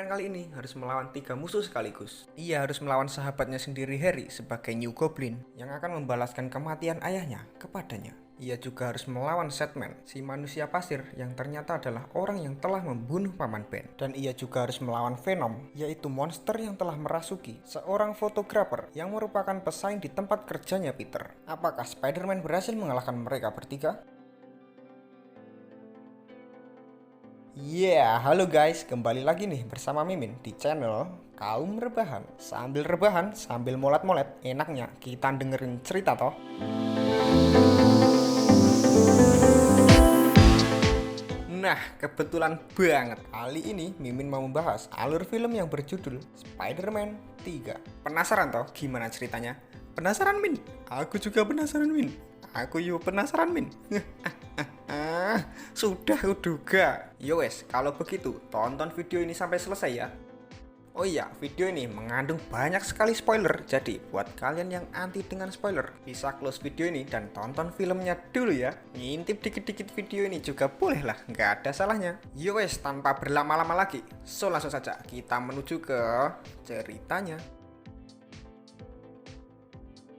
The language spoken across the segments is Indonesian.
Spider-Man kali ini harus melawan 3 musuh sekaligus. Ia harus melawan sahabatnya sendiri Harry sebagai New Goblin yang akan membalaskan kematian ayahnya kepadanya. Ia juga harus melawan Sandman, si manusia pasir yang ternyata adalah orang yang telah membunuh Paman Ben. Dan ia juga harus melawan Venom, yaitu monster yang telah merasuki seorang fotografer yang merupakan pesaing di tempat kerjanya Peter. Apakah Spider-Man berhasil mengalahkan mereka bertiga? Halo guys, kembali lagi nih bersama Mimin di channel Kaum Rebahan. Sambil rebahan, sambil molet-molet, enaknya kita dengerin cerita toh. Nah, kebetulan banget kali ini Mimin mau membahas alur film yang berjudul Spider-Man 3. Penasaran toh gimana ceritanya? Penasaran Min? Aku juga penasaran Min. Aku juga penasaran Min. Sudah kuduga. Yowes, kalau begitu tonton video ini sampai selesai ya. Oh iya, video ini mengandung banyak sekali spoiler. Jadi buat kalian yang anti dengan spoiler, bisa close video ini dan tonton filmnya dulu ya. Ngintip dikit-dikit video ini juga boleh lah, nggak ada salahnya. Yowes, tanpa berlama-lama lagi, so langsung saja kita menuju ke ceritanya.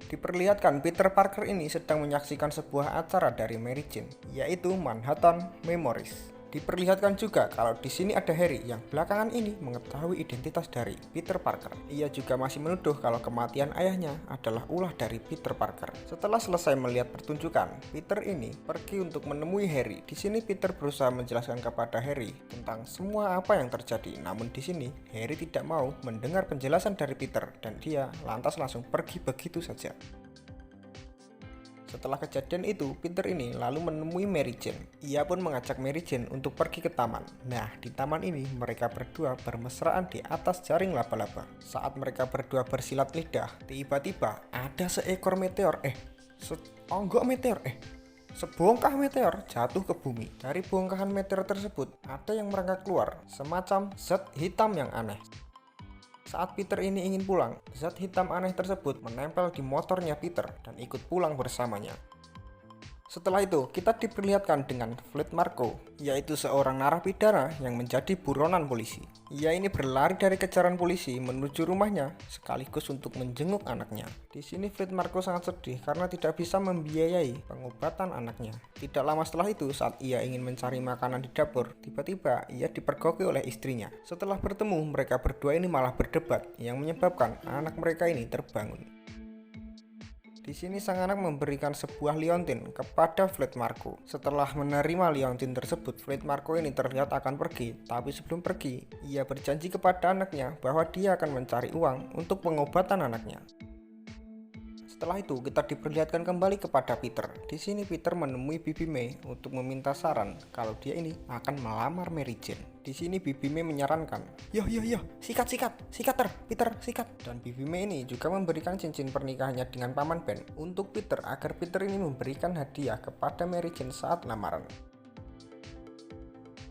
Diperlihatkan Peter Parker ini sedang menyaksikan sebuah acara dari Mary Jane, yaitu Manhattan Memories. Diperlihatkan juga kalau di sini ada Harry yang belakangan ini mengetahui identitas dari Peter Parker. Ia juga masih menuduh kalau kematian ayahnya adalah ulah dari Peter Parker. Setelah selesai melihat pertunjukan, Peter ini pergi untuk menemui Harry. Di sini Peter berusaha menjelaskan kepada Harry tentang semua apa yang terjadi. Namun di sini Harry tidak mau mendengar penjelasan dari Peter dan dia lantas langsung pergi begitu saja. Setelah kejadian itu, Peter ini lalu menemui Mary Jane. Ia pun mengajak Mary Jane untuk pergi ke taman. Nah, di taman ini mereka berdua bermesraan di atas jaring laba-laba. Saat mereka berdua bersilat lidah, tiba-tiba ada seekor meteor, sebongkah meteor jatuh ke bumi. Dari bongkahan meteor tersebut, ada yang merangkak keluar, semacam zat hitam yang aneh. Saat Peter ini ingin pulang, zat hitam aneh tersebut menempel di motornya Peter dan ikut pulang bersamanya. Setelah itu, kita diperlihatkan dengan Fleet Marko, yaitu seorang narapidana yang menjadi buronan polisi. Ia ini berlari dari kejaran polisi menuju rumahnya sekaligus untuk menjenguk anaknya. Di sini Fleet Marko sangat sedih karena tidak bisa membiayai pengobatan anaknya. Tidak lama setelah itu, saat ia ingin mencari makanan di dapur, tiba-tiba ia dipergoki oleh istrinya. Setelah bertemu, mereka berdua ini malah berdebat yang menyebabkan anak mereka ini terbangun. Di sini sang anak memberikan sebuah liontin kepada Fleet Marko. Setelah menerima liontin tersebut, Fleet Marko ini terlihat akan pergi. Tapi sebelum pergi, ia berjanji kepada anaknya bahwa dia akan mencari uang untuk pengobatan anaknya. Setelah itu, kita diperlihatkan kembali kepada Peter. Di sini Peter menemui Bibi May untuk meminta saran kalau dia ini akan melamar Mary Jane. Di sini Bibi May menyarankan, sikat Peter, sikat. Dan Bibi May ini juga memberikan cincin pernikahannya dengan Paman Ben untuk Peter agar Peter ini memberikan hadiah kepada Mary Jane saat lamaran.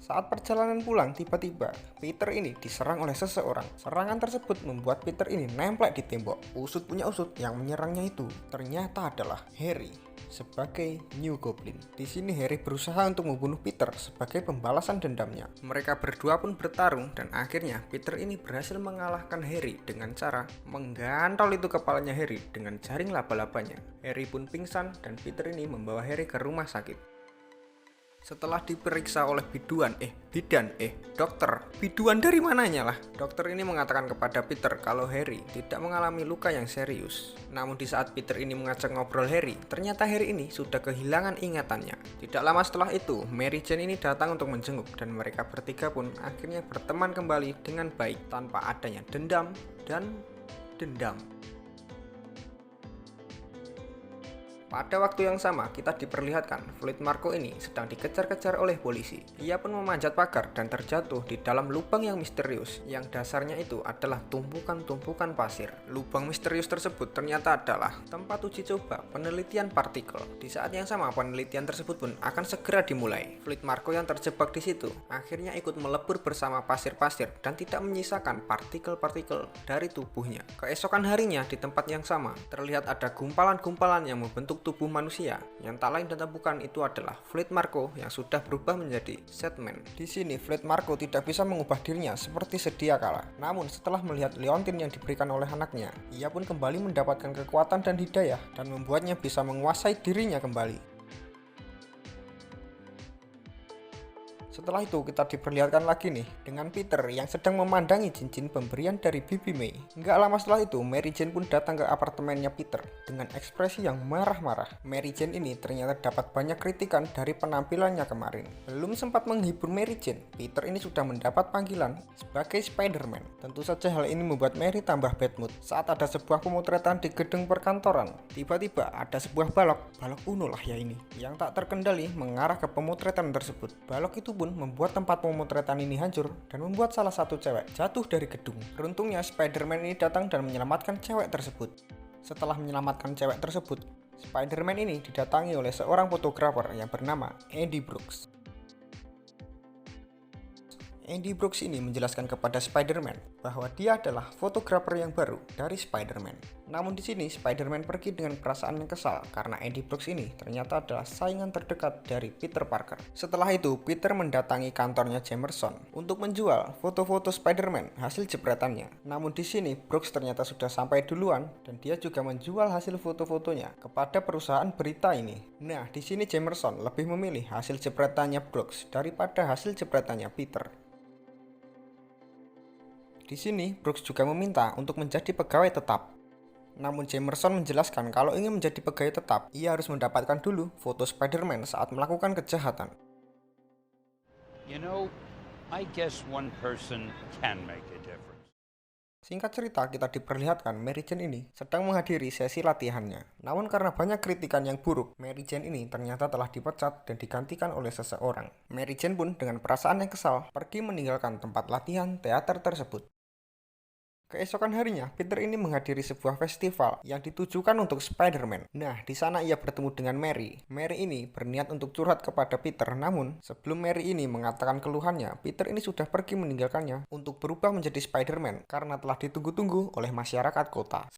Saat perjalanan pulang, tiba-tiba Peter ini diserang oleh seseorang. Serangan tersebut membuat Peter ini nemplek di tembok. Usut punya usut, yang menyerangnya itu ternyata adalah Harry sebagai New Goblin. Di sini Harry berusaha untuk membunuh Peter sebagai pembalasan dendamnya. Mereka berdua pun bertarung dan akhirnya Peter ini berhasil mengalahkan Harry dengan cara menggantol itu kepalanya Harry dengan jaring laba-labanya. Harry pun pingsan dan Peter ini membawa Harry ke rumah sakit. Setelah diperiksa oleh dokter. Biduan dari mananya lah. Dokter ini mengatakan kepada Peter kalau Harry tidak mengalami luka yang serius. Namun di saat Peter ini mengajak ngobrol Harry, ternyata Harry ini sudah kehilangan ingatannya. Tidak lama setelah itu, Mary Jane ini datang untuk menjenguk dan mereka bertiga pun akhirnya berteman kembali dengan baik tanpa adanya dendam dan dendam. Pada waktu yang sama, kita diperlihatkan Fleet Marko ini sedang dikejar-kejar oleh polisi. Ia pun memanjat pagar dan terjatuh di dalam lubang yang misterius, yang dasarnya itu adalah tumpukan-tumpukan pasir. Lubang misterius tersebut ternyata adalah tempat uji coba penelitian partikel. Di saat yang sama, penelitian tersebut pun akan segera dimulai. Fleet Marko yang terjebak di situ akhirnya ikut melebur bersama pasir-pasir dan tidak menyisakan partikel-partikel dari tubuhnya. Keesokan harinya di tempat yang sama, terlihat ada gumpalan-gumpalan yang membentuk bentuk tubuh manusia, yang tak lain dan tak bukan itu adalah Fleet Marco yang sudah berubah menjadi Setman. Di sini Fleet Marco tidak bisa mengubah dirinya seperti sedia kala. Namun setelah melihat Leontin yang diberikan oleh anaknya, ia pun kembali mendapatkan kekuatan dan hidayah dan membuatnya bisa menguasai dirinya kembali. Setelah itu kita diperlihatkan lagi nih dengan Peter yang sedang memandangi cincin pemberian dari Bibi May. Nggak lama setelah itu Mary Jane pun datang ke apartemennya Peter dengan ekspresi yang marah-marah. Mary Jane ini ternyata dapat banyak kritikan dari penampilannya kemarin. Belum sempat menghibur Mary Jane, Peter ini sudah mendapat panggilan sebagai Spider-Man. Tentu saja hal ini membuat Mary tambah bad mood saat ada sebuah pemotretan di gedung perkantoran. Tiba-tiba ada sebuah balok Uno lah ya ini, yang tak terkendali mengarah ke pemotretan tersebut. Balok itu pun membuat tempat pemotretan ini hancur dan membuat salah satu cewek jatuh dari gedung. Beruntungnya Spider-Man ini datang dan menyelamatkan cewek tersebut. Setelah menyelamatkan cewek tersebut, Spider-Man ini didatangi oleh seorang fotografer yang bernama Eddie Brooks. Eddie Brooks ini menjelaskan kepada Spider-Man bahwa dia adalah fotografer yang baru dari Spider-Man. Namun di sini Spider-Man pergi dengan perasaan yang kesal karena Eddie Brooks ini ternyata adalah saingan terdekat dari Peter Parker. Setelah itu Peter mendatangi kantornya Jameson untuk menjual foto-foto Spider-Man hasil jepretannya. Namun di sini Brooks ternyata sudah sampai duluan dan dia juga menjual hasil foto-fotonya kepada perusahaan berita ini. Nah, di sini Jameson lebih memilih hasil jepretannya Brooks daripada hasil jepretannya Peter. Di sini, Brooks juga meminta untuk menjadi pegawai tetap. Namun Jameson menjelaskan kalau ingin menjadi pegawai tetap, ia harus mendapatkan dulu foto Spider-Man saat melakukan kejahatan. You know, I guess one person can make a difference. Singkat cerita, kita diperlihatkan Mary Jane ini sedang menghadiri sesi latihannya. Namun karena banyak kritikan yang buruk, Mary Jane ini ternyata telah dipecat dan digantikan oleh seseorang. Mary Jane pun dengan perasaan yang kesal pergi meninggalkan tempat latihan teater tersebut. Keesokan harinya, Peter ini menghadiri sebuah festival yang ditujukan untuk Spider-Man. Nah, di sana ia bertemu dengan Mary. Mary ini berniat untuk curhat kepada Peter, namun sebelum Mary ini mengatakan keluhannya, Peter ini sudah pergi meninggalkannya untuk berubah menjadi Spider-Man karena telah ditunggu-tunggu oleh masyarakat kota.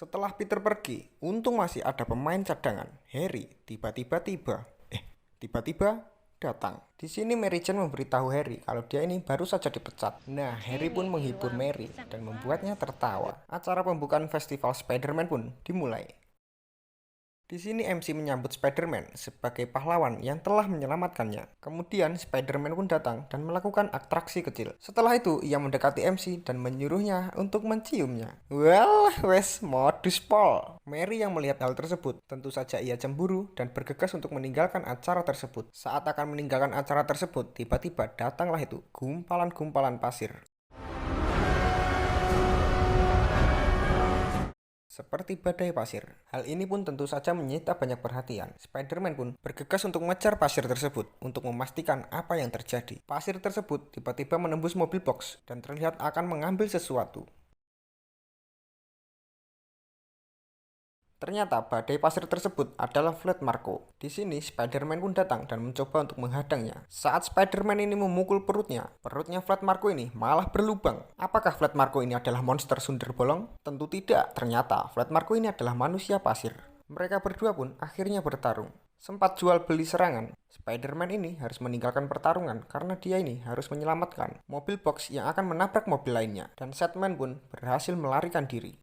Setelah Peter pergi, untung masih ada pemain cadangan, Harry, tiba-tiba datang. Di sini Mary Jane memberitahu Harry kalau dia ini baru saja dipecat. Nah, Harry pun menghibur Mary dan membuatnya tertawa. Acara pembukaan festival Spider-Man pun dimulai. Di sini MC menyambut Spider-Man sebagai pahlawan yang telah menyelamatkannya. Kemudian Spider-Man pun datang dan melakukan atraksi kecil. Setelah itu ia mendekati MC dan menyuruhnya untuk menciumnya. Well, wes modus pol. Mary yang melihat hal tersebut, tentu saja ia cemburu dan bergegas untuk meninggalkan acara tersebut. Saat akan meninggalkan acara tersebut, tiba-tiba datanglah itu gumpalan-gumpalan pasir. Seperti badai pasir. Hal ini pun tentu saja menyita banyak perhatian. Spider-Man pun bergegas untuk mengejar pasir tersebut untuk memastikan apa yang terjadi. Pasir tersebut tiba-tiba menembus mobil box dan terlihat akan mengambil sesuatu. Ternyata badai pasir tersebut adalah Fleet Marco. Di sini Spider-Man pun datang dan mencoba untuk menghadangnya. Saat Spider-Man ini memukul perutnya Fleet Marco ini malah berlubang. Apakah Fleet Marco ini adalah monster sundel bolong? Tentu tidak. Ternyata Fleet Marco ini adalah manusia pasir. Mereka berdua pun akhirnya bertarung. Sempat jual beli serangan, Spider-Man ini harus meninggalkan pertarungan karena dia ini harus menyelamatkan mobil box yang akan menabrak mobil lainnya. Dan Setman pun berhasil melarikan diri.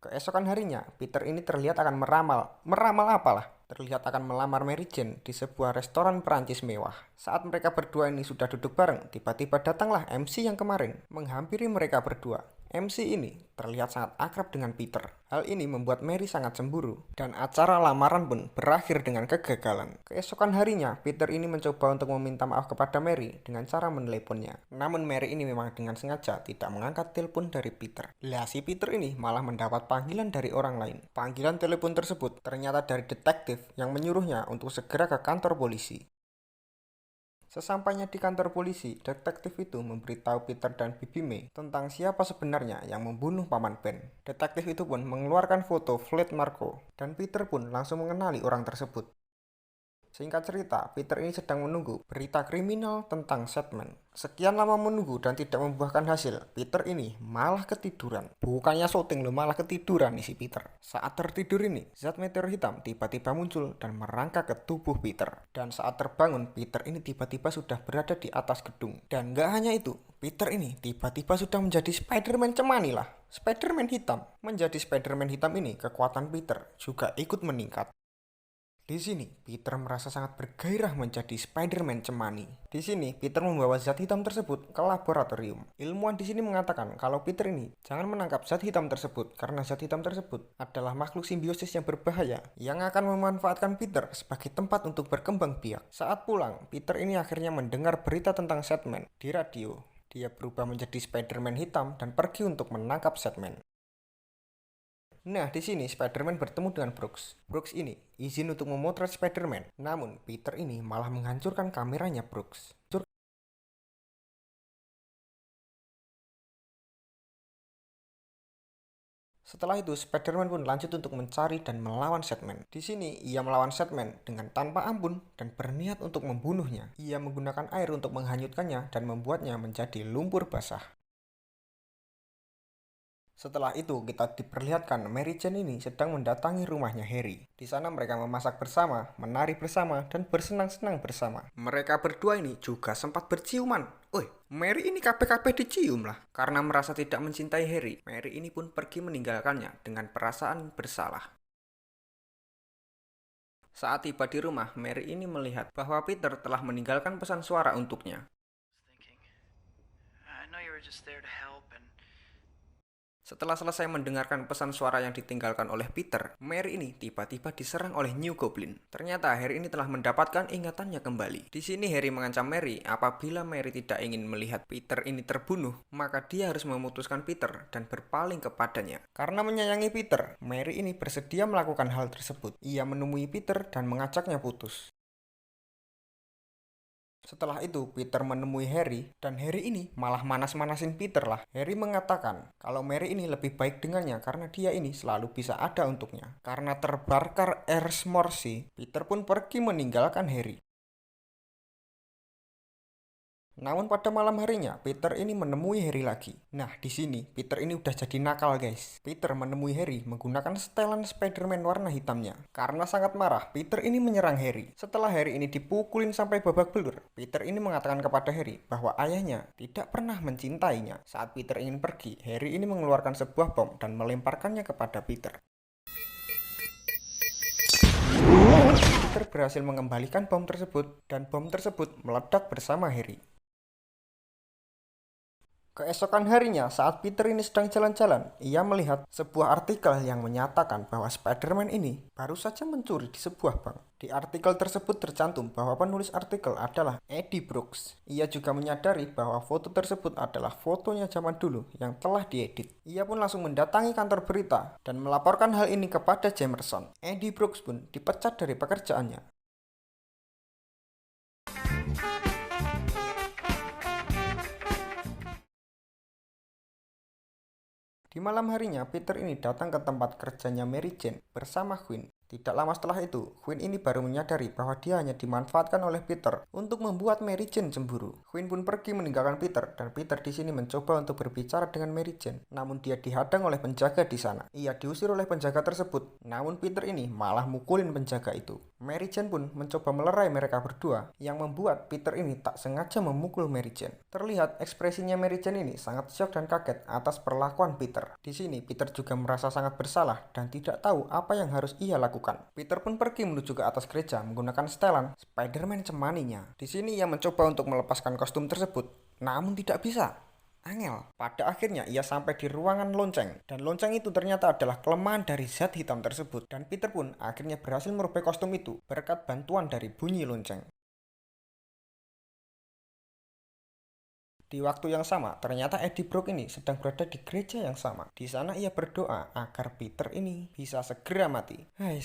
Keesokan harinya, Peter ini terlihat akan meramal apalah, terlihat akan melamar Mary Jane di sebuah restoran Perancis mewah. Saat mereka berdua ini sudah duduk bareng, tiba-tiba datanglah MC yang kemarin, menghampiri mereka berdua. MC ini terlihat sangat akrab dengan Peter. Hal ini membuat Mary sangat cemburu, dan acara lamaran pun berakhir dengan kegagalan. Keesokan harinya, Peter ini mencoba untuk meminta maaf kepada Mary dengan cara meneleponnya. Namun Mary ini memang dengan sengaja tidak mengangkat telepon dari Peter. Lah, si Peter ini malah mendapat panggilan dari orang lain. Panggilan telepon tersebut ternyata dari detektif yang menyuruhnya untuk segera ke kantor polisi. Sesampainya di kantor polisi, detektif itu memberitahu Peter dan Bibi May tentang siapa sebenarnya yang membunuh Paman Ben. Detektif itu pun mengeluarkan foto Fleet Marco, dan Peter pun langsung mengenali orang tersebut. Singkat cerita, Peter ini sedang menunggu berita kriminal tentang Sandman. Sekian lama menunggu dan tidak membuahkan hasil, Peter ini malah ketiduran. Bukannya syuting loh, malah ketiduran nih si Peter. Saat tertidur ini, zat meteor hitam tiba-tiba muncul dan merangkak ke tubuh Peter. Dan saat terbangun, Peter ini tiba-tiba sudah berada di atas gedung. Dan gak hanya itu, Peter ini tiba-tiba sudah menjadi Spider-Man cemani lah. Spider-Man hitam. Menjadi Spider-Man hitam ini, kekuatan Peter juga ikut meningkat. Di sini, Peter merasa sangat bergairah menjadi Spider-Man cemani. Di sini, Peter membawa zat hitam tersebut ke laboratorium. Ilmuwan di sini mengatakan kalau Peter ini jangan menangkap zat hitam tersebut karena zat hitam tersebut adalah makhluk simbiosis yang berbahaya yang akan memanfaatkan Peter sebagai tempat untuk berkembang biak. Saat pulang, Peter ini akhirnya mendengar berita tentang Sandman di radio. Dia berubah menjadi Spider-Man hitam dan pergi untuk menangkap Sandman. Nah, di sini Spider-Man bertemu dengan Brooks. Brooks ini izin untuk memotret Spider-Man. Namun, Peter ini malah menghancurkan kameranya Brooks. Setelah itu, Spider-Man pun lanjut untuk mencari dan melawan Sandman. Di sini, ia melawan Sandman dengan tanpa ampun dan berniat untuk membunuhnya. Ia menggunakan air untuk menghanyutkannya dan membuatnya menjadi lumpur basah. Setelah itu, kita diperlihatkan Mary Jane ini sedang mendatangi rumahnya Harry. Di sana mereka memasak bersama, menari bersama, dan bersenang-senang bersama. Mereka berdua ini juga sempat berciuman. Mary ini KP-KP dicium lah. Karena merasa tidak mencintai Harry, Mary ini pun pergi meninggalkannya dengan perasaan bersalah. Saat tiba di rumah, Mary ini melihat bahwa Peter telah meninggalkan pesan suara untuknya. Setelah selesai mendengarkan pesan suara yang ditinggalkan oleh Peter, Mary ini tiba-tiba diserang oleh New Goblin. Ternyata Harry ini telah mendapatkan ingatannya kembali. Di sini Harry mengancam Mary apabila Mary tidak ingin melihat Peter ini terbunuh, maka dia harus memutuskan Peter dan berpaling kepadanya. Karena menyayangi Peter, Mary ini bersedia melakukan hal tersebut. Ia menemui Peter dan mengajaknya putus. Setelah itu, Peter menemui Harry, dan Harry ini malah manas-manasin Peter lah. Harry mengatakan kalau Mary ini lebih baik dengannya karena dia ini selalu bisa ada untuknya. Karena terbakar air Morsi, Peter pun pergi meninggalkan Harry. Namun pada malam harinya, Peter ini menemui Harry lagi. Nah, di sini Peter ini udah jadi nakal, guys. Peter menemui Harry menggunakan setelan Spider-Man warna hitamnya. Karena sangat marah, Peter ini menyerang Harry. Setelah Harry ini dipukulin sampai babak belur, Peter ini mengatakan kepada Harry bahwa ayahnya tidak pernah mencintainya. Saat Peter ingin pergi, Harry ini mengeluarkan sebuah bom dan melemparkannya kepada Peter. Peter berhasil mengembalikan bom tersebut, dan bom tersebut meledak bersama Harry. Keesokan harinya, saat Peter ini sedang jalan-jalan, ia melihat sebuah artikel yang menyatakan bahwa Spider-Man ini baru saja mencuri di sebuah bank. Di artikel tersebut tercantum bahwa penulis artikel adalah Eddie Brooks. Ia juga menyadari bahwa foto tersebut adalah fotonya zaman dulu yang telah diedit. Ia pun langsung mendatangi kantor berita dan melaporkan hal ini kepada Jamerson. Eddie Brooks pun dipecat dari pekerjaannya. Di malam harinya, Peter ini datang ke tempat kerjanya Mary Jane bersama Gwen. Tidak lama setelah itu, Gwen ini baru menyadari bahwa dia hanya dimanfaatkan oleh Peter untuk membuat Mary Jane cemburu. Gwen pun pergi meninggalkan Peter, dan Peter di sini mencoba untuk berbicara dengan Mary Jane. Namun dia dihadang oleh penjaga di sana. Ia diusir oleh penjaga tersebut, namun Peter ini malah mukulin penjaga itu. Mary Jane pun mencoba melerai mereka berdua, yang membuat Peter ini tak sengaja memukul Mary Jane. Terlihat ekspresinya Mary Jane ini sangat syok dan kaget atas perlakuan Peter. Di sini Peter juga merasa sangat bersalah dan tidak tahu apa yang harus ia lakukan. Peter pun pergi menuju ke atas gereja menggunakan setelan Spider-Man cemaninya. Di sini ia mencoba untuk melepaskan kostum tersebut, namun tidak bisa. Angel. Pada akhirnya ia sampai di ruangan lonceng, dan lonceng itu ternyata adalah kelemahan dari zat hitam tersebut, dan Peter pun akhirnya berhasil merubah kostum itu berkat bantuan dari bunyi lonceng. Di waktu yang sama, ternyata Eddie Brooks ini sedang berada di gereja yang sama. Di sana ia berdoa agar Peter ini bisa segera mati.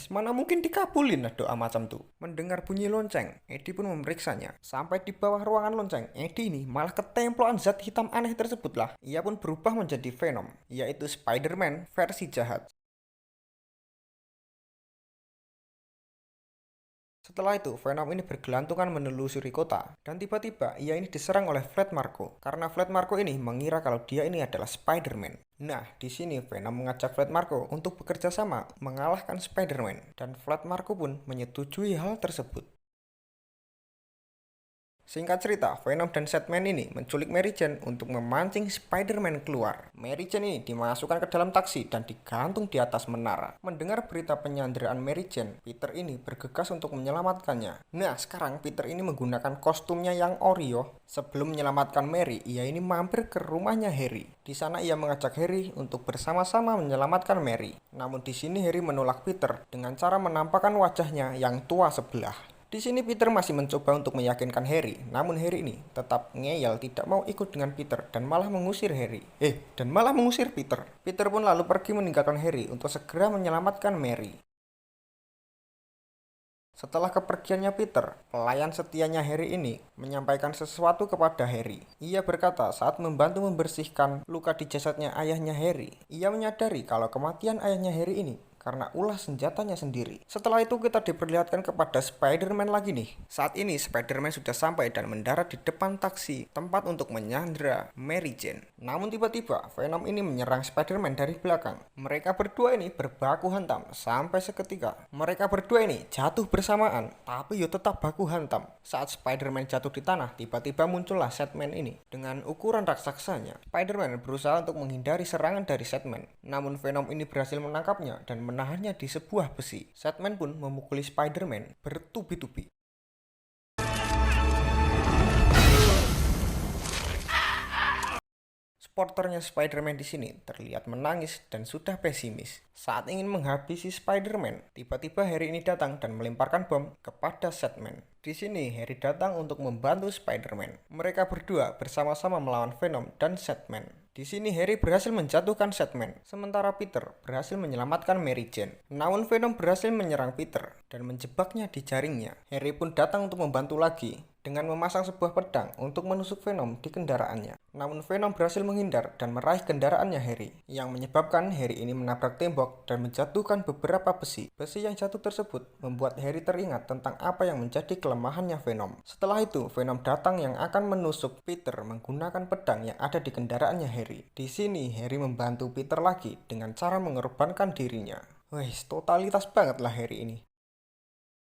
Mana mungkin dikabulin doa macam tuh. Mendengar bunyi lonceng, Eddie pun memeriksanya. Sampai di bawah ruangan lonceng, Eddie ini malah ketemplokan zat hitam aneh tersebut lah. Ia pun berubah menjadi Venom, yaitu Spider-Man versi jahat. Setelah itu, Venom ini bergelantungan menelusuri kota, dan tiba-tiba ia ini diserang oleh Flat Marco, karena Flat Marco ini mengira kalau dia ini adalah Spider-Man. Nah, di sini Venom mengajak Flat Marco untuk bekerja sama mengalahkan Spider-Man, dan Flat Marco pun menyetujui hal tersebut. Singkat cerita, Venom dan Sandman ini menculik Mary Jane untuk memancing Spider-Man keluar. Mary Jane ini dimasukkan ke dalam taksi dan digantung di atas menara. Mendengar berita penyanderaan Mary Jane, Peter ini bergegas untuk menyelamatkannya. Nah, sekarang Peter ini menggunakan kostumnya yang Oreo. Sebelum menyelamatkan Mary, ia ini mampir ke rumahnya Harry. Di sana ia mengajak Harry untuk bersama-sama menyelamatkan Mary. Namun di sini Harry menolak Peter dengan cara menampakkan wajahnya yang tua sebelah. Di sini Peter masih mencoba untuk meyakinkan Harry, namun Harry ini tetap ngeyel tidak mau ikut dengan Peter dan malah mengusir Harry. Dan malah mengusir Peter. Peter pun lalu pergi meninggalkan Harry untuk segera menyelamatkan Mary. Setelah kepergiannya Peter, pelayan setianya Harry ini menyampaikan sesuatu kepada Harry. Ia berkata saat membantu membersihkan luka di jasadnya ayahnya Harry, ia menyadari kalau kematian ayahnya Harry ini karena ulah senjatanya sendiri. Setelah itu kita diperlihatkan kepada Spider-Man lagi nih. Saat ini Spider-Man sudah sampai dan mendarat di depan taksi, tempat untuk menyandra Mary Jane. Namun tiba-tiba Venom ini menyerang Spider-Man dari belakang. Mereka berdua ini berbaku hantam sampai seketika. Mereka berdua ini jatuh bersamaan, tapi tetap baku hantam. Saat Spider-Man jatuh di tanah, tiba-tiba muncullah Sandman ini. Dengan ukuran raksasanya, Spider-Man berusaha untuk menghindari serangan dari Sandman. Namun Venom ini berhasil menangkapnya dan menahannya di sebuah besi. Sandman pun memukuli Spider-Man bertubi-tubi. Supporternya Spider-Man di sini terlihat menangis dan sudah pesimis. Saat ingin menghabisi Spider-Man, tiba-tiba Harry ini datang dan melemparkan bom kepada Sandman. Di sini Harry datang untuk membantu Spider-Man. Mereka berdua bersama-sama melawan Venom dan Sandman. Di sini Harry berhasil menjatuhkan Sandman, sementara Peter berhasil menyelamatkan Mary Jane. Namun Venom berhasil menyerang Peter dan menjebaknya di jaringnya. Harry pun datang untuk membantu lagi dengan memasang sebuah pedang untuk menusuk Venom di kendaraannya. Namun Venom berhasil menghindar dan meraih kendaraannya Harry, yang menyebabkan Harry ini menabrak tembok dan menjatuhkan beberapa besi. Besi yang jatuh tersebut membuat Harry teringat tentang apa yang menjadi kelemahannya Venom. Setelah itu, Venom datang yang akan menusuk Peter menggunakan pedang yang ada di kendaraannya Harry. Di sini Harry membantu Peter lagi dengan cara mengorbankan dirinya. Totalitas banget lah Harry ini.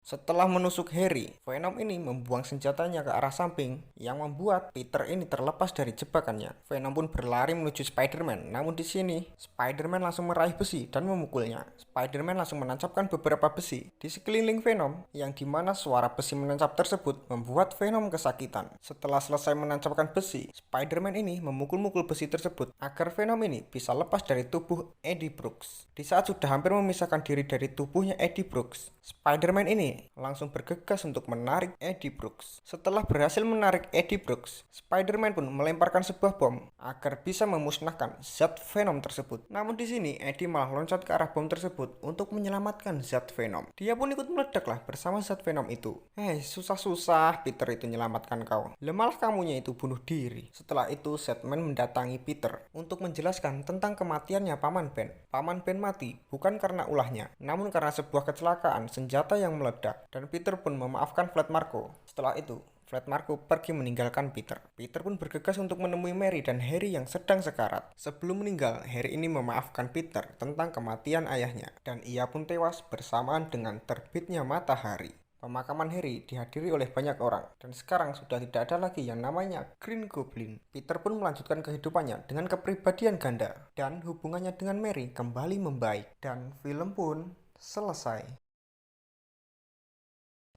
Setelah menusuk Harry, Venom ini membuang senjatanya ke arah samping yang membuat Peter ini terlepas dari jebakannya. Venom pun berlari menuju Spider-Man, namun di sini Spider-Man langsung meraih besi dan memukulnya. Spider-Man langsung menancapkan beberapa besi di sekeliling Venom, yang dimana suara besi menancap tersebut membuat Venom kesakitan. Setelah selesai menancapkan besi, Spider-Man ini memukul-mukul besi tersebut agar Venom ini bisa lepas dari tubuh Eddie Brooks. Di saat sudah hampir memisahkan diri dari tubuhnya Eddie Brooks, Spider-Man ini langsung bergegas untuk menarik Eddie Brooks. Setelah berhasil menarik Eddie Brooks, Spider-Man pun melemparkan sebuah bom agar bisa memusnahkan zat Venom tersebut. Namun di sini Eddie malah loncat ke arah bom tersebut untuk menyelamatkan zat Venom. Dia pun ikut meledak lah bersama zat Venom itu. Susah-susah Peter itu menyelamatkan kau. Malah kamunya itu bunuh diri. Setelah itu Sandman mendatangi Peter untuk menjelaskan tentang kematiannya Paman Ben. Paman Ben mati bukan karena ulahnya, namun karena sebuah kecelakaan senjata yang meledak. Dan Peter pun memaafkan Flat Marco. Setelah itu, Flat Marco pergi meninggalkan Peter. Peter pun bergegas untuk menemui Mary dan Harry yang sedang sekarat. Sebelum meninggal, Harry ini memaafkan Peter tentang kematian ayahnya, dan ia pun tewas bersamaan dengan terbitnya matahari. Pemakaman Harry dihadiri oleh banyak orang, dan sekarang sudah tidak ada lagi yang namanya Green Goblin. Peter pun melanjutkan kehidupannya dengan kepribadian ganda, dan hubungannya dengan Mary kembali membaik, dan film pun selesai.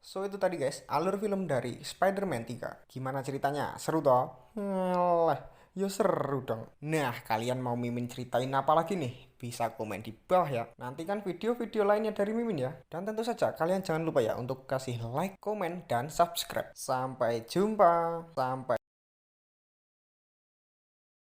So itu tadi guys, alur film dari Spider-Man 3. Gimana ceritanya? Seru toh? Yo seru dong. Nah, kalian mau Mimin ceritain apa lagi nih? Bisa komen di bawah ya. Nantikan video-video lainnya dari Mimin ya. Dan tentu saja kalian jangan lupa ya untuk kasih like, komen, dan subscribe. Sampai jumpa. Sampai